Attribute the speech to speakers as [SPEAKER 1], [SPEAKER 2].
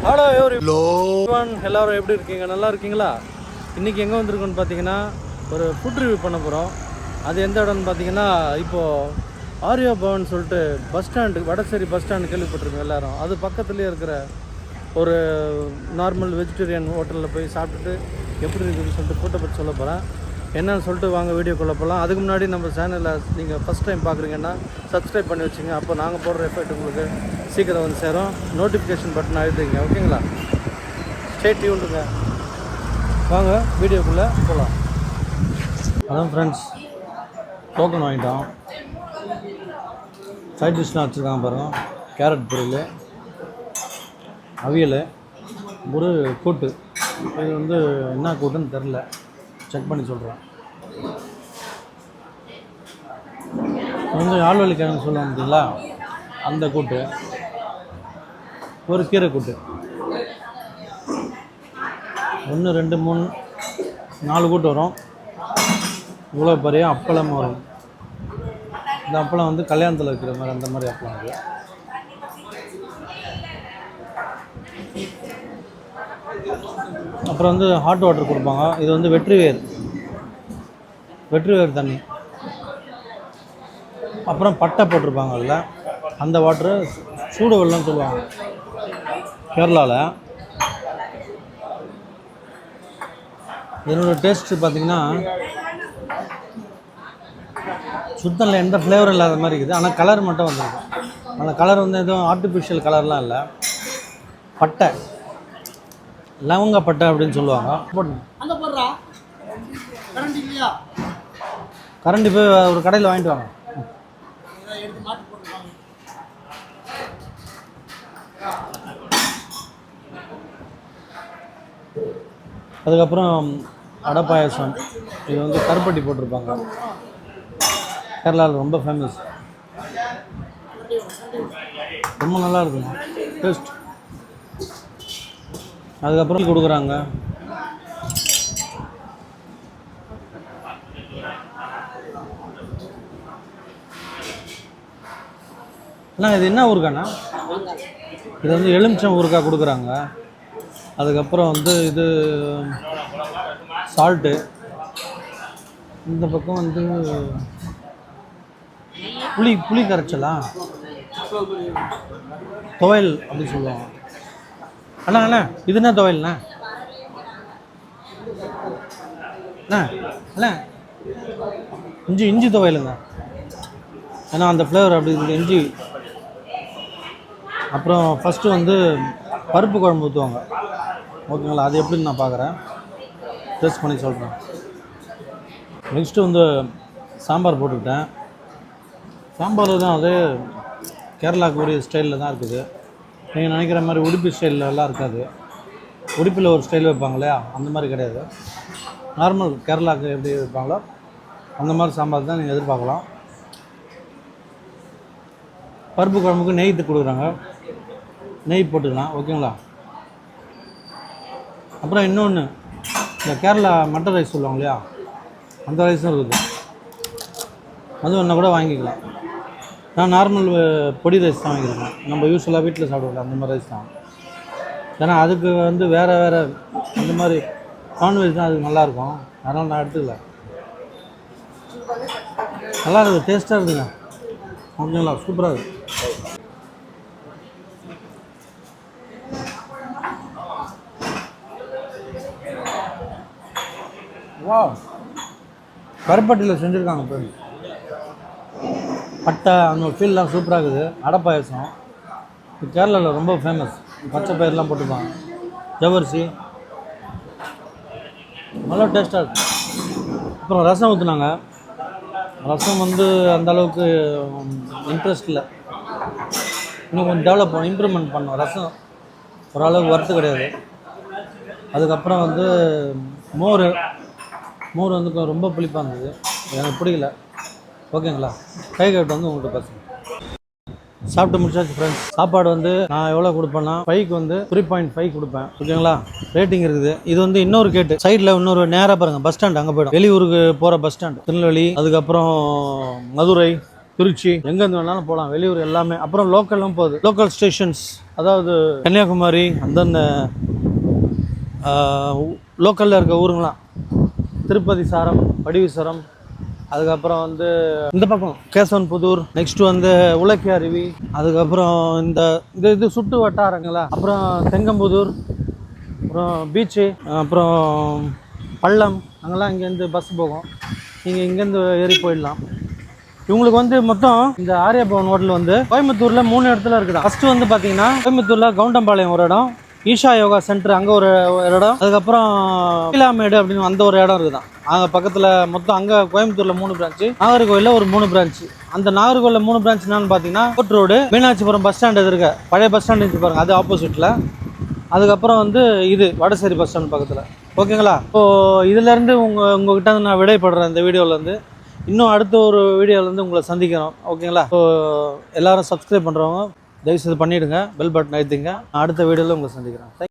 [SPEAKER 1] Hello everyone, எல்லாரும் எப்படி இருக்கீங்க? நல்லா இருக்கீங்களா? இன்றைக்கி எங்கே வந்திருக்கோன்னு பார்த்தீங்கன்னா ஒரு ஃபுட் ரிவ்யூ பண்ண போகிறோம். அது எந்த இடம்னு பார்த்தீங்கன்னா இப்போது ஆர்யா பவன் சொல்லிட்டு bus stand, Vadasery bus stand கேள்விப்பட்டிருக்கோம் எல்லோரும். அது பக்கத்துலேயே இருக்கிற ஒரு நார்மல் வெஜிடேரியன் ஹோட்டலில் போய் சாப்பிட்டுட்டு எப்படி இருக்குதுன்னு சொல்லிட்டு ஃபுட்டை பற்றி சொல்ல போகிறேன். என்னன்னு சொல்லிட்டு வாங்க வீடியோக்குள்ளே போகலாம். அதுக்கு முன்னாடி நம்ம சேனலில் நீங்கள் ஃபஸ்ட் டைம் பார்க்குறீங்கன்னா சப்ஸ்கிரைப் பண்ணி வச்சுங்க. அப்போ நாங்கள் போடுற எஃபெக்ட் உங்களுக்கு சீக்கிரம் வந்து சேரும். நோட்டிஃபிகேஷன் பட்டன் அழுத்திங்க, ஓகேங்களா? ஸ்டே டியூன்டுங்க. வாங்க வீடியோக்குள்ளே போகலாம். அதான் ஃப்ரெண்ட்ஸ், டோக்கன் வாங்கிட்டோம். சைட் டிஷ்லாம் வச்சுருக்காங்க பாருங்கள். கேரட் பொரியல், அவியல், ஒரு கூட்டு. இது வந்து என்ன கூட்டுன்னு தெரில, செக் பண்ணி சொல்கிறேன். வந்து ஆழ்வழி கிழங்கு சொல்ல வந்தீங்களா, அந்த கூட்டு, ஒரு கீரை கூட்டு, 1 2 3 4 கூட்டு வரும். இவ்வளோ பெரிய அப்பளம் வரும். இந்த அப்பளம் வந்து கல்யாணத்தில் வைக்கிற மாதிரி, அந்த மாதிரி அப்பளம் அது. அப்புறம் வந்து ஹாட் வாட்டர் கொடுப்பாங்க. இது வந்து வெற்றிவேர் தண்ணி. அப்புறம் பட்டை போட்டிருப்பாங்க அதில். அந்த வாட்டரு சூடு வெள்ளம்னு சொல்லுவாங்க கேரளாவில். இதனோட டேஸ்ட்டு பார்த்திங்கன்னா சுத்தமில்லை, எந்த ஃப்ளேவரும் இல்லாத மாதிரி இருக்குது. ஆனால் கலர் மட்டும் வந்துருக்கு. அந்த கலர் வந்து எதுவும் ஆர்டிஃபிஷியல் கலர்லாம் இல்லை. பட்டை, லவங்க பட்டை அப்படின்னு சொல்லுவாங்க. கரண்டி போய் ஒரு கடையில் வாங்கிட்டு வாங்க. அதுக்கப்புறம் அடை பாயசம். இது வந்து கருப்பட்டி போட்டிருப்பாங்க. கேரளாவில் ரொம்ப ஃபேமஸ். ரொம்ப நல்லா இருக்குங்க டேஸ்ட். அதுக்கப்புறம் கொடுக்குறாங்க. அண்ணா இது என்ன ஊருக்காண்ணா? இது வந்து எலுமிச்சம் ஊருக்காய் கொடுக்குறாங்க. அதுக்கப்புறம் வந்து இது சால்ட்டு. இந்த பக்கம் வந்து புளி கரைச்சலா, துவையல் அப்படின்னு சொல்லுவாங்க. அண்ணா இது என்ன துவையல்ண்ணா? அண்ணா இஞ்சி துவையலுங்க. ஏன்னா அந்த ஃப்ளேவர் அப்படி இருக்குது, இஞ்சி. அப்புறம் ஃபஸ்ட்டு வந்து பருப்பு குழம்பு ஊற்றுவாங்க, ஓகேங்களா? அது எப்படின்னு நான் பார்க்குறேன், டேஸ்ட் பண்ணி சொல்கிறேன். நெக்ஸ்ட்டு வந்து சாம்பார் போட்டுக்கிட்டேன். சாம்பார் தான் அது கேரளாவுக்கு ஒரு ஸ்டைலில் தான் இருக்குது. நீங்கள் நினைக்கிற மாதிரி உடுப்பி ஸ்டைலெலாம் இருக்காது. உடுப்பில் ஒரு ஸ்டைல் வைப்பாங்க இல்லையா, அந்த மாதிரி கிடையாது. நார்மல் கேரளாவுக்கு எப்படி வைப்பாங்களோ அந்த மாதிரி சாம்பார் தான் நீங்கள் எதிர்பார்க்கலாம். பருப்பு குழம்புக்கு நெய் கொடுக்குறாங்க, நெய் போட்டுக்கலாம், ஓகேங்களா? அப்புறம் இன்னொன்று, இந்த கேரளா மட்டன் ரைஸ் சொல்லுவாங்க இல்லையா, அந்த ரைஸும் இருக்குது. அதுவும் ஒன்றா கூட வாங்கிக்கலாம். நான் நார்மல் பொடி ரைஸ் தான் வாங்கியிருக்கேன். நம்ம யூஸ்வலாக வீட்டில் சாப்பிடுவோம் அந்த மாதிரி ரைஸ் தான். ஏன்னா அதுக்கு வந்து வேறு அந்த மாதிரி நான்வெஜ் தான் அதுக்கு நல்லாயிருக்கும். அதனால் நான் எடுத்துக்கல. நல்லா இருக்குது, டேஸ்ட்டாக இருக்குதுங்க, ஓகேங்களா? சூப்பராக இருக்குது. வா, கருப்பட்டியில் செஞ்சுருக்காங்க இப்போ. பட்டை அந்த ஃபீல்லாம் சூப்பராக இருக்குது. அடை பாயசம் இது கேரளாவில் ரொம்ப ஃபேமஸ். பச்சை பயிரெலாம் போட்டுப்பாங்க, ஜவ்வரிசி, நல்லா டேஸ்ட்டாக இருக்குது. அப்புறம் ரசம் ஊற்றுனாங்க. ரசம் வந்து அந்தளவுக்கு இன்ட்ரெஸ்ட் இல்லை. இன்னும் கொஞ்சம் டெவலப் பண்ண, இம்ப்ரூவ்மெண்ட் பண்ணோம். ரசம் ஓரளவுக்கு வறுத்து கிடையாது. அதுக்கப்புறம் வந்து மோர் வந்து ரொம்ப புளிப்பாக இருந்தது, எனக்கு பிடிக்கல, ஓகேங்களா? கை கட்டு வந்து உங்கள்கிட்ட பேசுகிறேன். சாப்பிட்டு முடிச்சாச்சு ஃப்ரெண்ட்ஸ். சாப்பாடு வந்து நான் எவ்வளோ கொடுப்பேன்னா 5க்கு வந்து 3.5 கொடுப்பேன், ஓகேங்களா? ரேட்டிங் இருக்குது. இது வந்து இன்னொரு கேட்டு சைடில் இன்னொரு நேராக பாருங்கள், பஸ் ஸ்டாண்ட் அங்கே போய்டும். வெளியூருக்கு போகிற பஸ் ஸ்டாண்ட், திருநெல்வேலி, அதுக்கப்புறம் மதுரை, திருச்சி எங்கேருந்து வேணாலும் போகலாம், வெளியூர் எல்லாமே. அப்புறம் லோக்கலும் போகுது, லோக்கல் ஸ்டேஷன்ஸ், அதாவது கன்னியாகுமரி அந்த லோக்கலில் இருக்க ஊருங்களாம், திருப்பதி சாரம், வடிவீஸ்வரம், அதுக்கப்புறம் வந்து இந்த பக்கம் கேசவன் புதூர், நெக்ஸ்ட் வந்து உலக்கி அருவி, அதுக்கப்புறம் இந்த இது சுட்டு வட்டாரங்களா, அப்புறம் தெங்கம்புதூர், அப்புறம் பீச்சு, அப்புறம் பள்ளம், அங்கெல்லாம் இங்கேருந்து பஸ் போகும், நீங்கள் இங்கேருந்து ஏறி போயிடலாம். இவங்களுக்கு வந்து மொத்தம் இந்த ஆர்யா பவன் ஹோட்டல் வந்து கோயம்புத்தூரில் 3 இடத்துல இருக்குதா. ஃபஸ்ட்டு வந்து பார்த்தீங்கன்னா கோயம்புத்தூரில் கவுண்டம்பாளையம் ஒரு இடம், ஈஷா யோகா சென்டர் அங்கே ஒரு இடம், அதுக்கப்புறம் கீழாமேடு அப்படின்னு அந்த ஒரு இடம் இருக்குதான். அங்கே பக்கத்தில் மொத்தம் அங்கே கோயம்புத்தூரில் 3 பிரான்ச்சு, நாகர்கோவிலில் ஒரு 3 பிரான்ச்சு. அந்த நாகர்கோவிலில் 3 பிரான்ச் என்னன்னு பார்த்தீங்கன்னா court road, Meenakshipuram bus stand இருக்க பழைய பஸ் ஸ்டாண்டு இருந்துச்சு பாருங்கள், அது ஆப்போசிட்டில். அதுக்கப்புறம் வந்து இது வடசேரி பஸ் ஸ்டாண்ட் பக்கத்தில். ஓகேங்களா? இப்போது இதிலேருந்து உங்ககிட்ட நான் விடைபடுறேன் இந்த வீடியோவிலேருந்து. இன்னும் அடுத்த ஒரு வீடியோவிலேருந்து உங்களை சந்திக்கிறோம். ஓகேங்களா? ஸோ எல்லோரும் சப்ஸ்கிரைப் பண்ணுறவங்க தயவுசெய்து பண்ணிவிடுங்க, பெல் பட்டன் அழுத்திங்க. அடுத்த வீடியோவில் உங்களை சந்திக்கிறேன்.